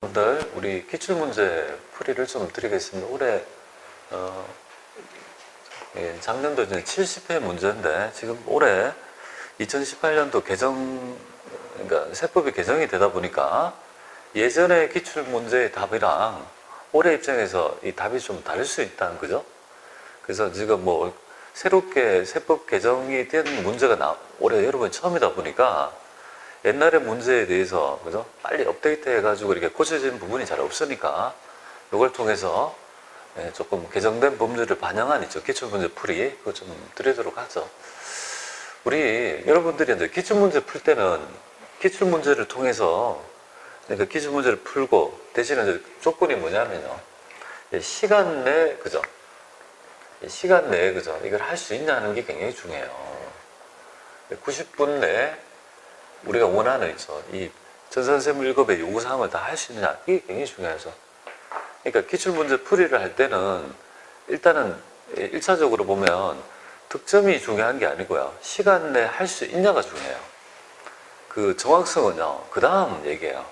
오늘 우리 기출문제 풀이를 좀 드리겠습니다. 올해 작년도 이제 70회 문제인데 지금 올해 2018년도 그러니까 세법이 개정이 되다 보니까 예전의 기출문제의 답이랑 올해 입장에서 이 답이 좀 다를 수 있다는 거죠. 그래서 지금 뭐 새롭게 세법 개정이 된 문제가 올해 여러분 처음이다 보니까 옛날의 문제에 대해서 그죠? 빨리 업데이트 해가지고 이렇게 고쳐진 부분이 잘 없으니까 이걸 통해서 조금 개정된 법률을 반영한 있죠. 기출문제 풀이 그거 좀 드리도록 하죠. 우리 여러분들이 이제 기출문제 풀 때는 기출문제를 통해서 그 기출문제를 풀고 대신에 이제 조건이 뭐냐면요. 시간 내에 그죠? 시간 내에 그죠? 이걸 할 수 있냐는 게 굉장히 중요해요. 90분 내에 우리가 원하는 있죠. 이 전산세무 1급의 요구사항을 다 할 수 있느냐 이게 굉장히 중요하죠. 그러니까 기출문제 풀이를 할 때는 일단은 1차적으로 보면 득점이 중요한 게 아니고요. 시간 내에 할 수 있냐가 중요해요. 그 정확성은요. 그 다음 얘기예요.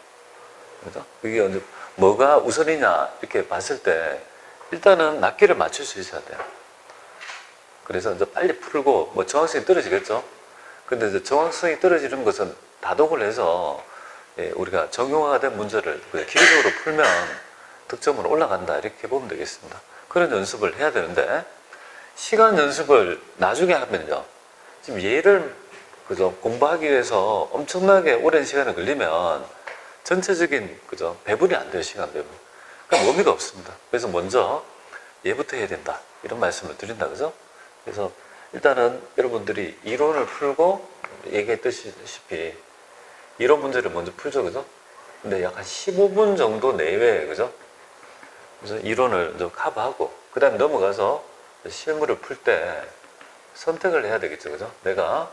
그죠? 그게 이제 뭐가 우선이냐 이렇게 봤을 때 일단은 낱개를 맞출 수 있어야 돼요. 그래서 이제 빨리 풀고 뭐 정확성이 떨어지겠죠. 근데 이제 정확성이 떨어지는 것은 다독을 해서 우리가 정형화가 된 문제를 기계적으로 풀면 득점으로 올라간다 이렇게 보면 되겠습니다. 그런 연습을 해야 되는데 시간 연습을 나중에 하면요. 지금 얘를 그죠 공부하기 위해서 엄청나게 오랜 시간이 걸리면 전체적인 그죠 배분이 안 돼요. 시간 배분. 그러니까 의미가 없습니다. 그래서 먼저 얘부터 해야 된다 이런 말씀을 드린다 그죠? 그래서 일단은 여러분들이 이론을 풀고 얘기했다시피 이론 문제를 먼저 풀죠, 그죠? 근데 약 한 15분 정도 내외에, 그죠? 그래서 이론을 좀 커버하고, 그 다음에 넘어가서 실무를 풀 때 선택을 해야 되겠죠, 그죠? 내가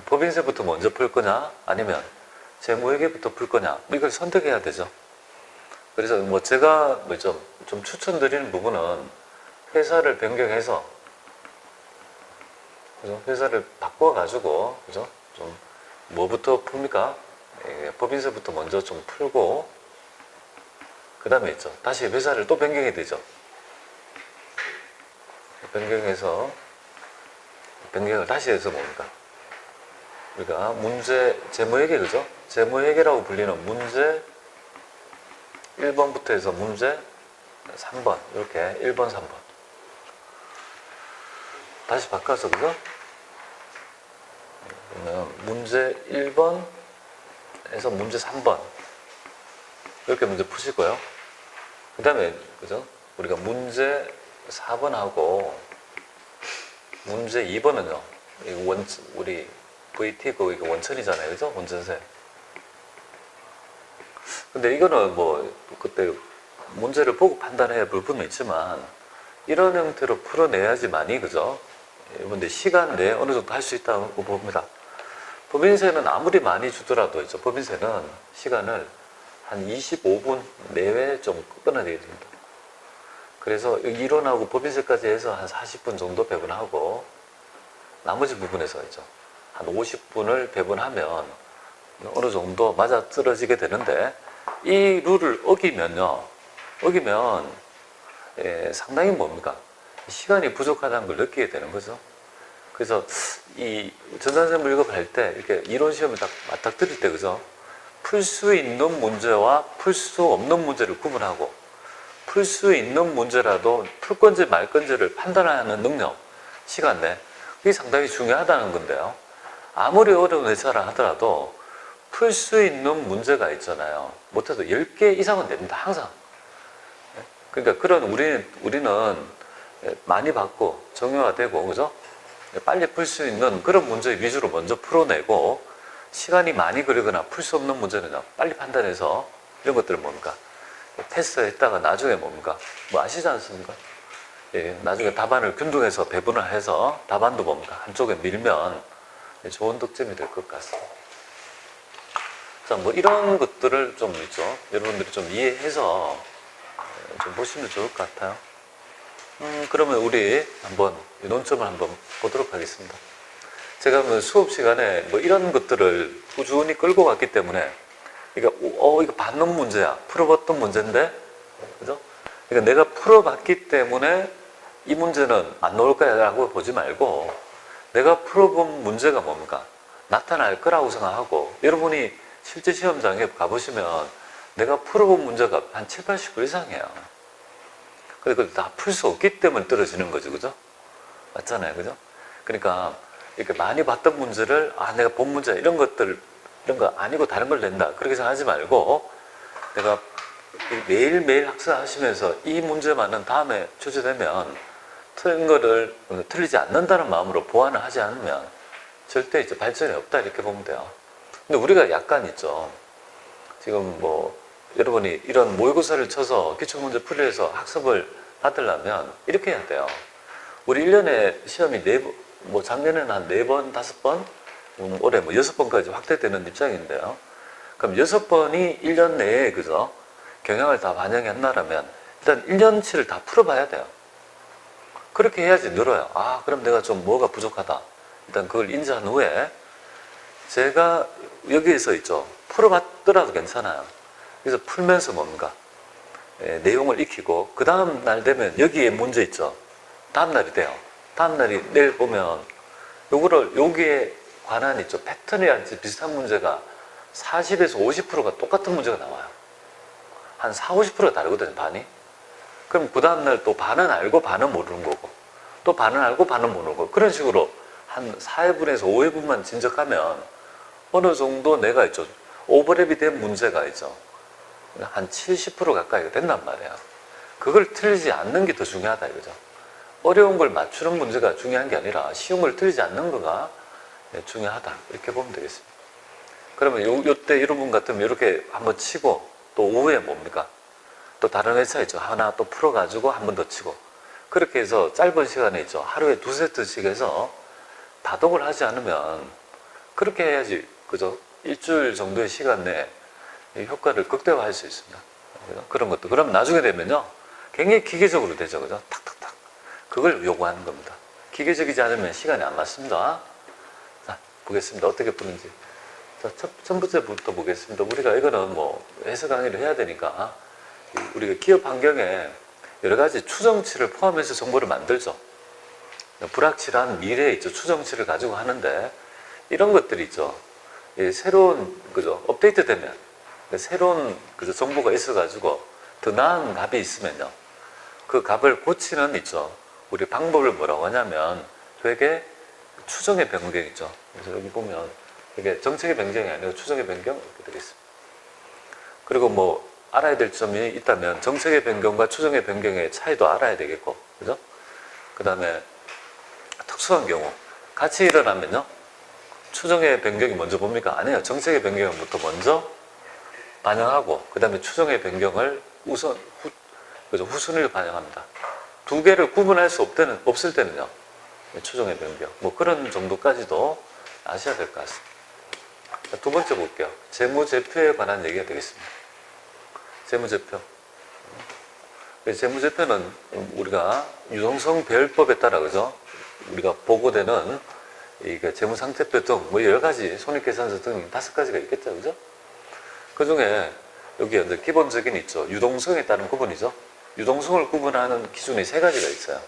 법인세부터 먼저 풀 거냐, 아니면 재무회계부터 풀 거냐, 뭐 이걸 선택해야 되죠. 그래서 뭐 제가 뭐 좀 추천드리는 부분은 회사를 변경해서 그죠? 회사를 바꿔가지고, 그죠? 좀, 뭐부터 풉니까? 법인세부터 먼저 좀 풀고, 그 다음에 있죠. 다시 회사를 또 변경해야 되죠. 변경을 다시 해서 뭡니까? 우리가 문제, 재무회계, 그죠? 재무회계라고 불리는 문제 1번부터 해서 문제 3번, 이렇게 1번, 3번. 다시 바꿔서, 그죠? 문제 1번에서 문제 3번 이렇게 문제 푸시고요. 그 다음에 그죠? 우리가 문제 4번하고 문제 2번은요. 우리 VT 그 원천이잖아요, 그죠? 원천세. 근데 이거는 뭐 그때 문제를 보고 판단해야 할 부분은 있지만 이런 형태로 풀어내야지만이 그죠? 여러분들 시간 내에 어느 정도 할 수 있다고 봅니다. 법인세는 아무리 많이 주더라도 있죠. 법인세는 시간을 한 25분 내외 좀 끊어내야 됩니다. 그래서 이론하고 법인세까지 해서 한 40분 정도 배분하고 나머지 부분에서 있죠. 한 50분을 배분하면 어느 정도 맞아떨어지게 되는데 이 룰을 어기면 상당히 뭡니까? 시간이 부족하다는 걸 느끼게 되는 거죠. 그래서 이 전산세무 1급 할 때 이렇게 이론 시험을 딱 맞닥뜨릴 때 그죠? 풀 수 있는 문제와 풀 수 없는 문제를 구분하고 풀 수 있는 문제라도 풀 건지 말 건지를 판단하는 능력, 시간 내 그게 상당히 중요하다는 건데요. 아무리 어려운 회사라 하더라도 풀 수 있는 문제가 있잖아요. 못해도 10개 이상은 됩니다. 항상. 그러니까 그런 우리는 많이 받고 정형화되고 그죠? 빨리 풀 수 있는 그런 문제 위주로 먼저 풀어내고 시간이 많이 걸리거나 풀 수 없는 문제는 빨리 판단해서 이런 것들을 뭡니까? 패스했다가 나중에 뭡니까? 뭐 아시지 않습니까? 예, 나중에 답안을 균등해서 배분을 해서 답안도 뭡니까? 한쪽에 밀면 좋은 득점이 될 것 같습니다. 자, 뭐 이런 것들을 좀 있죠. 여러분들이 좀 이해해서 좀 보시면 좋을 것 같아요. 그러면 우리 한번 논점을 한번 보도록 하겠습니다. 제가 수업 시간에 뭐 이런 것들을 꾸준히 끌고 갔기 때문에 그러니까 이거 받는 문제야. 풀어봤던 문제인데, 그죠? 그러니까 내가 풀어봤기 때문에 이 문제는 안 나올 거야라고 보지 말고 내가 풀어본 문제가 뭡니까? 나타날 거라고 생각하고 여러분이 실제 시험장에 가보시면 내가 풀어본 문제가 한 7, 80% 이상이에요. 근데 그걸 다 풀 수 없기 때문에 떨어지는 거죠, 그죠? 맞잖아요, 그죠? 그러니까 이렇게 많이 봤던 문제를 내가 본 문제 이런 것들 이런 거 아니고 다른 걸 낸다 그렇게 생각하지 말고 내가 매일매일 학습하시면서 이 문제만은 다음에 출제되면 틀린 거를 틀리지 않는다는 마음으로 보완을 하지 않으면 절대 이제 발전이 없다 이렇게 보면 돼요. 근데 우리가 약간 있죠. 지금 뭐 여러분이 이런 모의고사를 쳐서 기출문제 풀이해서 학습을 받으려면 이렇게 해야 돼요. 우리 1년에 시험이 뭐 작년에는 한 4번, 5번, 올해 뭐 6번까지 확대되는 입장인데요. 그럼 6번이 1년 내에 그죠? 경향을 다 반영했나라면 일단 1년치를 다 풀어봐야 돼요. 그렇게 해야지 늘어요. 그럼 내가 좀 뭐가 부족하다. 일단 그걸 인지한 후에 제가 여기에서 있죠. 풀어봤더라도 괜찮아요. 그래서 풀면서 뭔가 내용을 익히고 그 다음 날 되면 여기에 문제 있죠. 다음 날이 돼요. 다음 날이 내일 보면 여기에 관한 있죠. 패턴이랄지 비슷한 문제가 40에서 50%가 똑같은 문제가 나와요. 한 4, 50%가 다르거든요, 반이. 그럼 그 다음날 또 반은 알고 반은 모르는 거고 또 반은 알고 반은 모르는 거고 그런 식으로 한 4회분에서 5회분만 진적하면 어느 정도 내가 있죠. 오버랩이 된 문제가 있죠. 한 70% 가까이가 된단 말이에요. 그걸 틀리지 않는 게 더 중요하다 이거죠. 어려운 걸 맞추는 문제가 중요한 게 아니라 쉬운 걸 틀리지 않는 거가 중요하다 이렇게 보면 되겠습니다. 그러면 요때 이런 분 같으면 이렇게 한번 치고 또 오후에 뭡니까? 또 다른 회차 있죠. 하나 또 풀어가지고 한 번 더 치고 그렇게 해서 짧은 시간에 있죠. 하루에 2세트씩 해서 다독을 하지 않으면 그렇게 해야지 그죠? 일주일 정도의 시간 내에 효과를 극대화할 수 있습니다. 그죠? 그런 것도 그럼 나중에 되면요 굉장히 기계적으로 되죠. 그죠? 탁탁탁 그걸 요구하는 겁니다. 기계적이지 않으면 시간이 안 맞습니다. 자 보겠습니다. 어떻게 푸는지. 자, 첫 번째부터 보겠습니다. 우리가 이거는 뭐 해석 강의를 해야 되니까 우리가 기업 환경에 여러 가지 추정치를 포함해서 정보를 만들죠. 불확실한 미래에 있죠. 추정치를 가지고 하는데 이런 것들이 있죠. 새로운 그죠 업데이트 되면 새로운 그죠 정보가 있어가지고 더 나은 값이 있으면요. 그 값을 고치는 있죠. 우리 방법을 뭐라고 하냐면 되게 추정의 변경이죠. 그래서 여기 보면 이게 정책의 변경이 아니라 추정의 변경 이렇게 되겠습니다. 그리고 뭐 알아야 될 점이 있다면 정책의 변경과 추정의 변경의 차이도 알아야 되겠고, 그죠? 그 다음에 특수한 경우 같이 일어나면요 추정의 변경이 먼저 봅니까? 아니에요. 정책의 변경부터 먼저 반영하고 그 다음에 추정의 변경을 후순위를 반영합니다. 두 개를 구분할 수 없을 때는요 추정의 변경 뭐 그런 정도까지도 아셔야 될 것 같습니다. 두 번째 볼게요. 재무제표에 관한 얘기가 되겠습니다. 재무제표. 재무제표는 우리가 유동성 배열법에 따라 그죠? 우리가 보고되는 이게 재무상태표 등 뭐 여러 가지 손익계산서 등 5가지가 있겠죠, 그죠? 그 중에 여기 이제 기본적인 있죠. 유동성에 따른 구분이죠. 유동성을 구분하는 기준이 3가지가 있어요.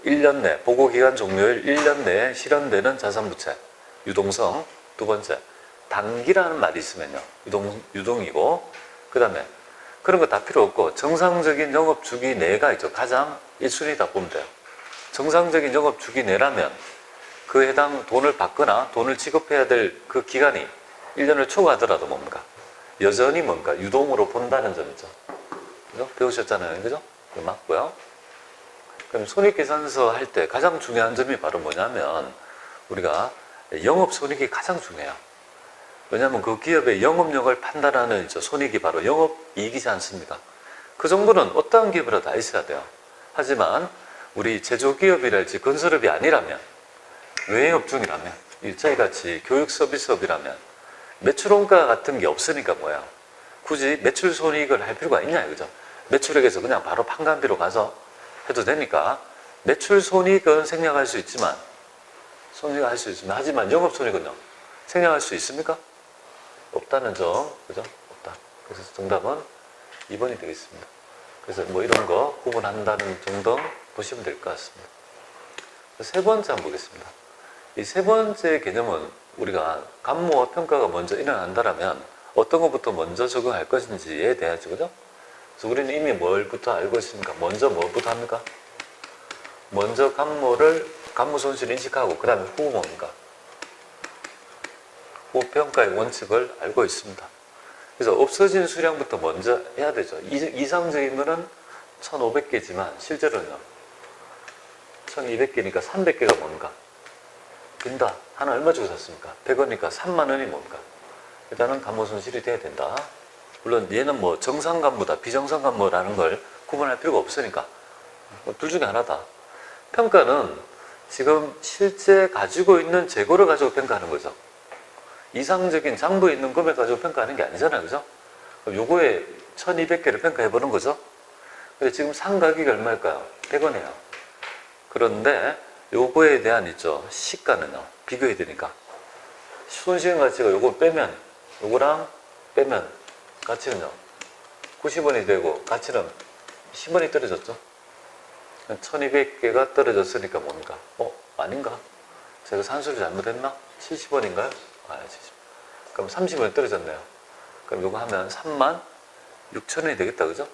1년 내 보고기간 종료일 1년 내에 실현되는 자산부채 유동성. 두 번째 단기라는 말이 있으면요 유동이고 그 다음에 그런 거 다 필요 없고 정상적인 영업주기 내가 있죠. 가장 1순위다 보면 돼요. 정상적인 영업주기 내라면 그 해당 돈을 받거나 돈을 지급해야 될 그 기간이 1년을 초과하더라도 뭡니까? 여전히 뭔가 유동으로 본다는 점이죠. 그죠? 배우셨잖아요. 그죠? 맞고요. 그럼 손익계산서 할 때 가장 중요한 점이 바로 뭐냐면 우리가 영업손익이 가장 중요해요. 왜냐하면 그 기업의 영업력을 판단하는 손익이 바로 영업이익이지 않습니까? 그 정도는 어떠한 기업이라도 다 있어야 돼요. 하지만 우리 제조기업이랄지 건설업이 아니라면 외업중이라면 일자리같이 교육서비스업이라면 매출원가 같은 게 없으니까 뭐야 굳이 매출손익을 할 필요가 있냐 그죠? 매출액에서 그냥 바로 판관비로 가서 해도 되니까 매출손익은 생략할 수 있지만 하지만 영업손익은요 생략할 수 있습니까? 없다는 점, 그죠? 없다. 그래서 정답은 2번이 되겠습니다. 그래서 뭐 이런 거 구분한다는 정도 보시면 될 것 같습니다. 세 번째 한번 보겠습니다. 이 세 번째 개념은 우리가 감모와 평가가 먼저 일어난다면 어떤 것부터 먼저 적용할 것인지에 대하죠, 그죠? 그래서 우리는 이미 뭘부터 알고 있습니까? 먼저 뭐부터 합니까? 먼저 감모 손실을 인식하고 그 다음에 후 뭡니까? 후 평가의 원칙을 알고 있습니다. 그래서 없어진 수량부터 먼저 해야 되죠. 이상적인 거는 1500개지만 실제로는요 1200개니까 300개가 뭔가 빈다. 하나 얼마 주고 샀습니까? 100원이니까 3만 원이 뭔가 일단은 감모 손실이 돼야 된다. 물론 얘는 뭐 정상 감모다 비정상 감모라는 걸 구분할 필요가 없으니까 둘 중에 하나다. 평가는 지금 실제 가지고 있는 재고를 가지고 평가하는 거죠. 이상적인 장부에 있는 금액 가지고 평가하는 게 아니잖아요, 그죠? 그럼 요거에 1200개를 평가해 보는 거죠. 근데 지금 산 가격이 얼마일까요? 100원이에요. 그런데 요거에 대한 있죠 시가는요 비교해야 되니까 손실의 가치가 요거 빼면 요거랑 빼면 가치는요 90원이 되고 가치는 10원이 떨어졌죠. 1200개가 떨어졌으니까 뭡니까? 아닌가? 제가 산수를 잘못했나? 70원인가요? 70. 그럼 30원이 떨어졌네요. 그럼 요거 하면 3만 6천원이 되겠다, 그죠?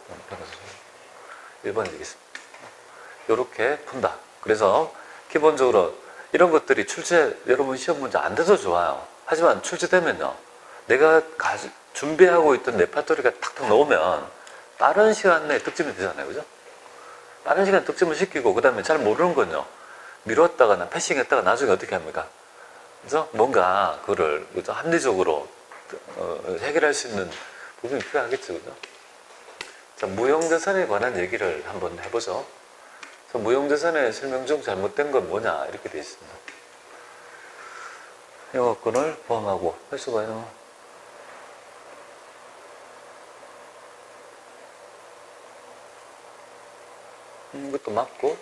1번이 되겠습니다. 요렇게 푼다. 그래서 기본적으로 이런 것들이 여러분 시험 문제 안 돼서 좋아요. 하지만 출제되면요 내가 준비하고 있던 레파토리가 탁탁 넣으면 빠른 시간 내에 득점이 되잖아요, 그죠? 빠른 시간에 득점을 시키고 그 다음에 잘 모르는 건요 미뤘다거나 패싱했다가 나중에 어떻게 합니까? 그래서 뭔가 그거를 그죠? 합리적으로 해결할 수 있는 부분이 필요하겠죠, 그죠? 자, 무형자산에 관한 얘기를 한번 해보죠. 무형자산의 설명 중 잘못된 건 뭐냐 이렇게 되어 있습니다. 영업권을 포함하고 횟수가요. 이것도 맞고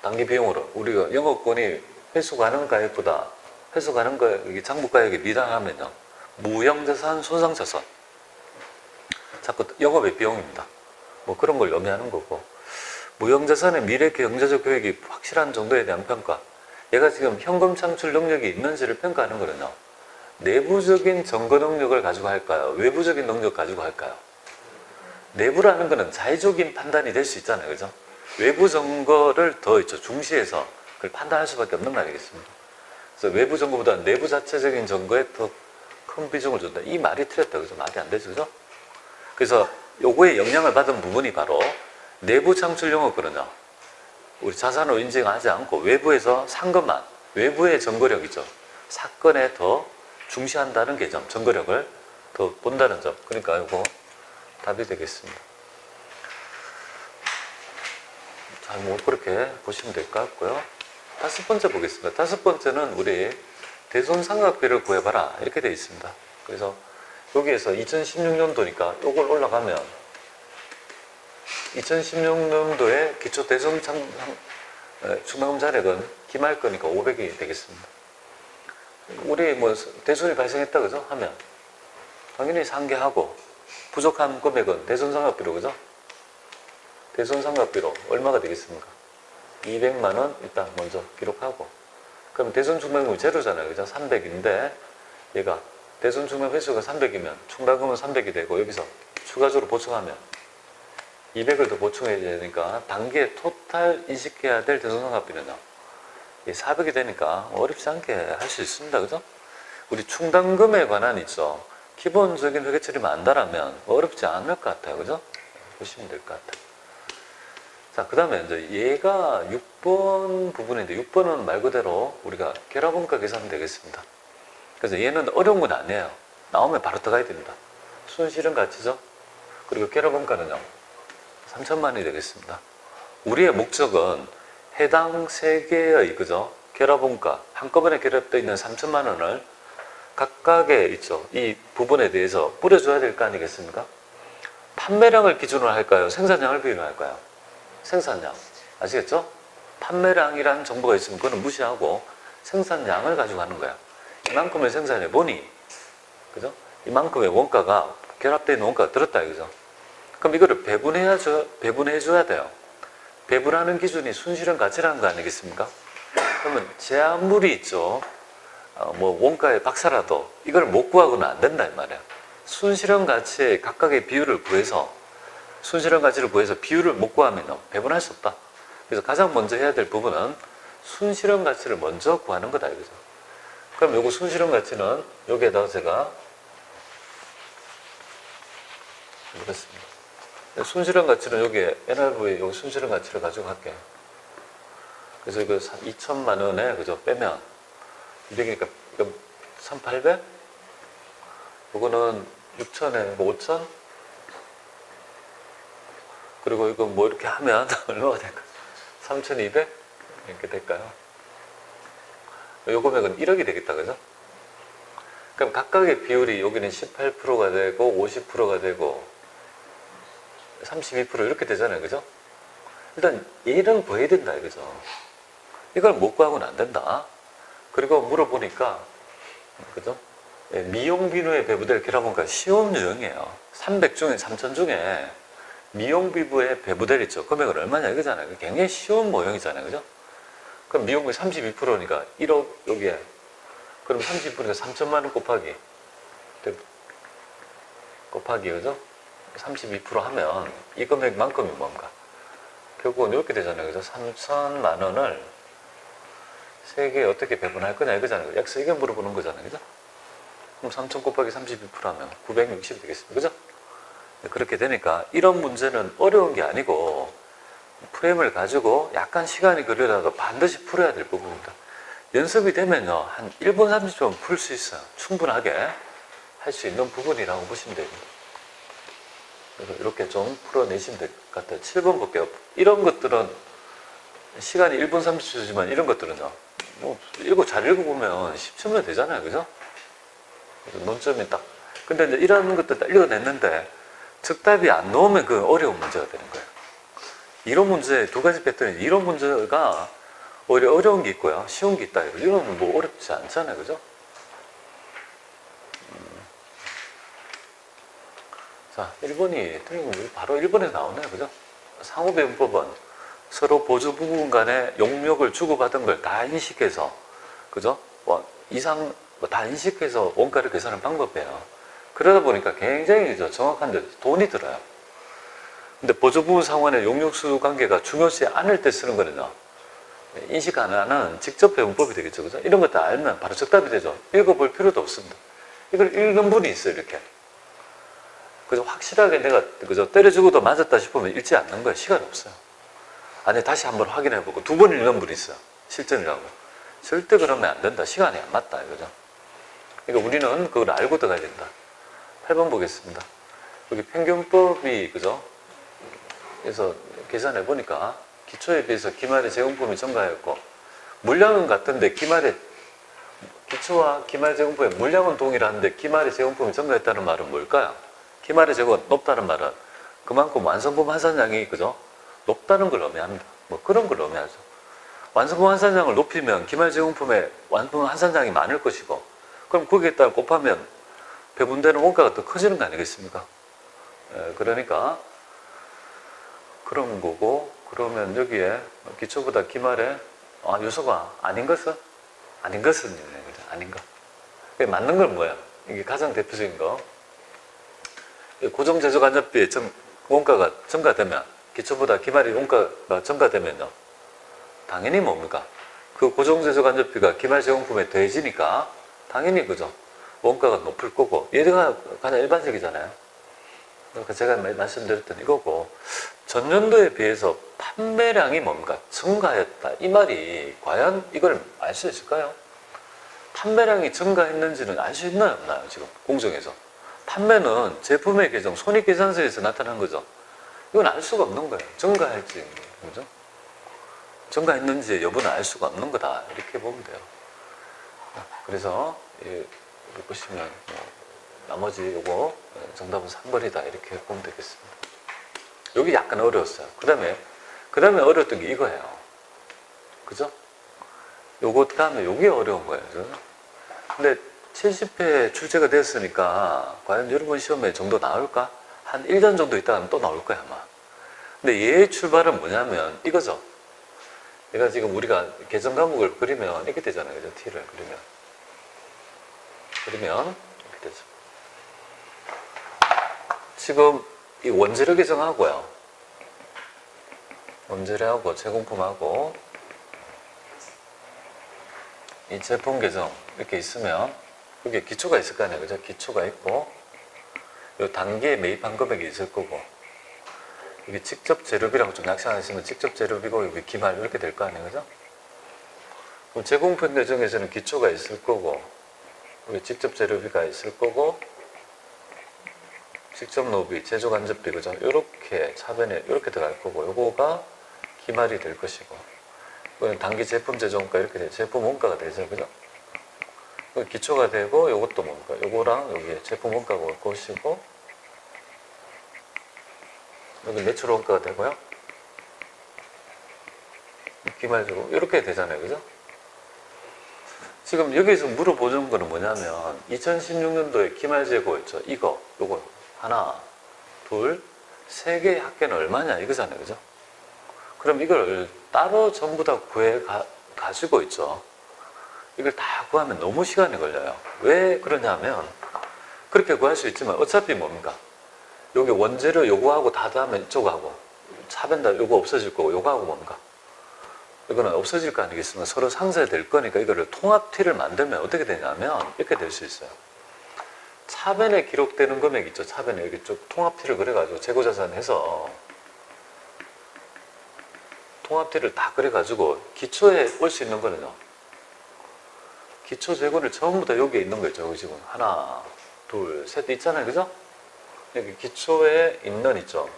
단기 비용으로 우리가 영업권이 회수 가능 가액보다 회수 가능 가액이 장부 가액에 미달하면요 무형자산 손상차손 자꾸 영업의 비용입니다. 뭐 그런 걸 염려하는 거고 무형자산의 미래 경제적 효익이 확실한 정도에 대한 평가 얘가 지금 현금 창출 능력이 있는지를 평가하는 거는요 내부적인 증거 능력을 가지고 할까요? 외부적인 능력 가지고 할까요? 내부라는 거는 자의적인 판단이 될 수 있잖아요, 그죠? 외부 증거를 더 있죠 중시해서 그걸 판단할 수밖에 없는 말이겠습니다. 그래서 외부 증거보다 내부 자체적인 증거에 더 큰 비중을 준다. 이 말이 틀렸다, 그죠? 말이 안 되죠, 그죠? 그래서 요거에 영향을 받은 부분이 바로 내부 창출 영업권은요 우리 자산으로 인증하지 않고 외부에서 산 것만 외부의 증거력이죠. 사건에 더 중시한다는 개념, 증거력을 더 본다는 점. 그러니까 이거 답이 되겠습니다. 자, 뭐 그렇게 보시면 될 것 같고요. 다섯 번째 보겠습니다. 다섯 번째는 우리 대손상각비를 구해봐라 이렇게 되어 있습니다. 그래서 여기에서 2016년도니까 이걸 올라가면 2016년도에 기초 대손 충당금 잔액은 기말 거니까 500이 되겠습니다. 우리 뭐 대손이 발생했다, 그죠? 하면 당연히 상계하고 부족한 금액은 대손상각비로, 그죠? 대손상각비로 얼마가 되겠습니까? 200만 원 일단 먼저 기록하고 그럼 대손 충당금이 제로잖아요, 그죠? 300인데 얘가 대손 충당 횟수가 300이면 충당금은 300이 되고 여기서 추가적으로 보충하면 200을 더 보충해야 되니까 단기에 토탈 인식해야 될 대손상각비는요 400이 되니까 어렵지 않게 할 수 있습니다, 그죠? 우리 충당금에 관한 있죠 기본적인 회계처리만 안다라면 어렵지 않을 것 같아요, 그죠? 보시면 될 것 같아요. 자, 그 다음에 이제 얘가 6번 부분인데 6번은 말 그대로 우리가 결합원가 계산하면 되겠습니다. 그래서 얘는 어려운 건 아니에요. 나오면 바로 들어가야 됩니다. 손실은 가치죠. 그리고 결합원가는요 3천만 원이 되겠습니다. 우리의 목적은 해당 세 개의 그죠? 결합원가 한꺼번에 결합되어 있는 3천만 원을 각각의 있죠. 이 부분에 대해서 뿌려줘야 될 거 아니겠습니까? 판매량을 기준으로 할까요? 생산량을 기준으로 할까요? 생산량. 아시겠죠? 판매량이라는 정보가 있으면 그거는 무시하고 생산량을 가지고 하는 거야. 이만큼을 생산해 보니 그죠? 이만큼의 원가가 결합되어 있는 원가가 들었다 이거죠. 그럼 이거를 배분해줘야 돼요. 배분하는 기준이 순실현 가치라는 거 아니겠습니까? 그러면 제한물이 있죠. 뭐 원가의 박사라도 이걸 못 구하고는 안 된다 이 말이야. 순실현 가치의 각각의 비율을 구해서 순실현 가치를 구해서 비율을 못 구하면 배분할 수 없다. 그래서 가장 먼저 해야 될 부분은 순실현 가치를 먼저 구하는 거다 이거죠. 그럼 요거 순실현 가치는 여기에다가 제가 이렇습니다. 순실현 가치는 여기에 NRV 여기 순실현 가치를 가지고 갈게요. 그래서 이거 2천만 원에 그죠 빼면 200이니까 이거 3,800? 요거는 6천에 뭐 5천? 그리고 이거 뭐 이렇게 하면 얼마가 될까? 3,200? 이렇게 될까요? 요 금액은 1억이 되겠다 그죠? 그럼 각각의 비율이 여기는 18%가 되고 50%가 되고 32% 이렇게 되잖아요 그죠? 일단 얘는 구해야 된다 이거죠. 이걸 못 구하고는 안 된다. 그리고 물어보니까 그죠? 예, 미용 비누에 배부될 결합원가 쉬운 유형이에요. 300 중에 3,000 중에 미용 피부에 배부될 있죠. 금액은 얼마냐 이거잖아요. 굉장히 쉬운 모형이잖아요. 그죠? 그럼 미용비 32%니까 1억 여기에 그럼 32%니까 3천만 원 곱하기 그죠? 32% 하면 이 금액만큼이 뭔가 결국은 이렇게 되잖아요. 그죠? 3천만 원을 세 개에 어떻게 배분할 거냐 이거잖아요. X 이게 물어보는 거잖아요. 그죠? 그럼 3천 곱하기 32% 하면 960이 되겠습니다. 그죠? 그렇게 되니까 이런 문제는 어려운 게 아니고 프레임을 가지고 약간 시간이 걸리더라도 반드시 풀어야 될 부분입니다. 연습이 되면요 한 1분 30분 풀 수 있어요. 충분하게 할 수 있는 부분이라고 보시면 됩니다. 그래서 이렇게 좀 풀어내시면 될 것 같아요. 7번 볼게요. 이런 것들은 시간이 1분 30초지만 이런 것들은요 뭐 잘 읽어보면 10초면 되잖아요. 그죠? 그래서 논점이 딱 근데 이제 이런 것들 딱 읽어냈는데 정답이 안 나오면 그 어려운 문제가 되는 거예요. 이론 문제 두 가지 패턴이 이론 문제가 오히려 어려운 게 있고요. 쉬운 게 있다. 이론은 뭐 어렵지 않잖아요. 그죠? 자, 1번이 틀린 건 바로 1번에서 나오네요. 그죠? 상호배분법은 서로 보조 부분 간에 용역을 주고받은 걸 다 인식해서 그죠? 다 인식해서 원가를 계산하는 방법이에요. 그러다 보니까 굉장히 정확한데 돈이 들어요. 근데 보조부분 상환의 용역수 관계가 중요시 않을 때 쓰는 거는요. 인식 안 하는 직접 배분법이 되겠죠. 그죠? 이런 것도 알면 바로 정답이 되죠. 읽어볼 필요도 없습니다. 이걸 읽은 분이 있어요. 이렇게. 그죠? 확실하게 내가 그죠? 때려주고도 맞았다 싶으면 읽지 않는 거예요. 시간이 없어요. 아니 다시 한번 확인해보고 두 번 읽는 분이 있어요. 실전이라고. 절대 그러면 안 된다. 시간이 안 맞다. 이거죠. 그러니까 우리는 그걸 알고 들어가야 된다. 8번 보겠습니다. 여기 평균법이 그죠? 그래서 계산해 보니까 기초에 비해서 기말의 제공품이 증가했고 물량은 같은데 기초와 기말 제공품의 물량은 동일한데 기말의 제공품이 증가했다는 말은 뭘까요? 기말의 제공은 높다는 말은 그만큼 완성품 환산량이 그죠? 높다는 걸 의미합니다. 뭐 그런 걸 의미하죠. 완성품 환산량을 높이면 기말 제공품의 완성품 환산량이 많을 것이고 그럼 거기에 따라 곱하면 배분되는 원가가 더 커지는 거 아니겠습니까? 그러니까 그런 거고 그러면 여기에 기초보다 기말에 요소가 아닌 것은 아닌 거. 맞는 건 뭐야? 이게 가장 대표적인 거. 고정 제조 간접비의 원가가 증가되면 기초보다 기말의 원가가 증가되면요. 당연히 뭡니까? 그 고정 제조 간접비가 기말 제공품에 더해지니까 당연히 그죠? 원가가 높을 거고 얘가 가장 일반적이잖아요. 그러니까 제가 말씀드렸던 이거고 전년도에 비해서 판매량이 뭡니까? 증가했다. 이 말이 과연 이걸 알 수 있을까요? 판매량이 증가했는지는 알 수 있나요? 없나요? 지금 공정에서. 판매는 제품의 계정, 손익계산서에서 나타난 거죠. 이건 알 수가 없는 거예요. 증가할지, 그죠? 증가했는지 여부는 알 수가 없는 거다. 이렇게 보면 돼요. 그래서 여기 보시면 나머지 요거 정답은 3번이다. 이렇게 보면 되겠습니다. 여기 약간 어려웠어요. 그 다음에 어려웠던 게 이거예요. 그죠? 요거 다음에 요게 어려운 거예요. 그죠? 근데 70회 출제가 됐으니까 과연 여러분 시험에 정도 나올까? 한 1년 정도 있다가 또 나올 거야 아마. 근데 얘의 출발은 뭐냐면 이거죠. 얘가 지금 우리가 계정 과목을 그리면 이렇게 되잖아요. 그죠? T를 그리면 이렇게 되죠. 지금 이 원재료 계정하고요. 원재료하고 제공품하고 이 제품 계정 이렇게 있으면 여기에 기초가 있을 거 아니에요. 그죠? 기초가 있고 요 단기에 매입한 금액이 있을 거고 이게 직접 재료비라고 좀 약상하시면 직접 재료비고 여기 기말 이렇게 될 거 아니에요. 그죠? 그럼 제공품 계정에서는 기초가 있을 거고 여기 직접 재료비가 있을 거고 직접 노비, 제조 간접비 그죠? 요렇게 차변에 이렇게 들어갈 거고 요거가 기말이 될 것이고 이거는 단기 제품 제조원가 이렇게 돼 제품 원가가 되죠. 그죠? 기초가 되고 요것도 뭔가 요거랑 여기에 제품 원가가 올 것이고 여기 매출 원가가 되고요. 기말주고 이렇게 되잖아요. 그죠? 지금 여기서 물어보는 거는 뭐냐면 2016년도에 기말 재고 있죠. 이거 요거 하나 둘 세 개의 합계는 얼마냐 이거잖아요. 그죠? 그럼 이걸 따로 전부 다 가지고 있죠. 이걸 다 구하면 너무 시간이 걸려요. 왜 그러냐면 그렇게 구할 수 있지만 어차피 뭡니까? 여기 원재료 요거하고 다 더하면 이쪽하고 차변다 요거 없어질 거고 요거하고 뭡니까? 이거는 없어질 거 아니겠습니까? 서로 상쇄될 거니까 이거를 통합티를 만들면 어떻게 되냐면 이렇게 될 수 있어요. 차변에 기록되는 금액 있죠. 차변에 여기 쭉 통합티를 그려가지고 재고자산 해서 통합티를 다 그려가지고 기초에 올 수 있는 거는요. 기초 재고를 전부 다 여기에 있는 거죠. 여기 지금 하나, 둘, 셋 있잖아요. 그죠? 여기 기초에 있는 있죠.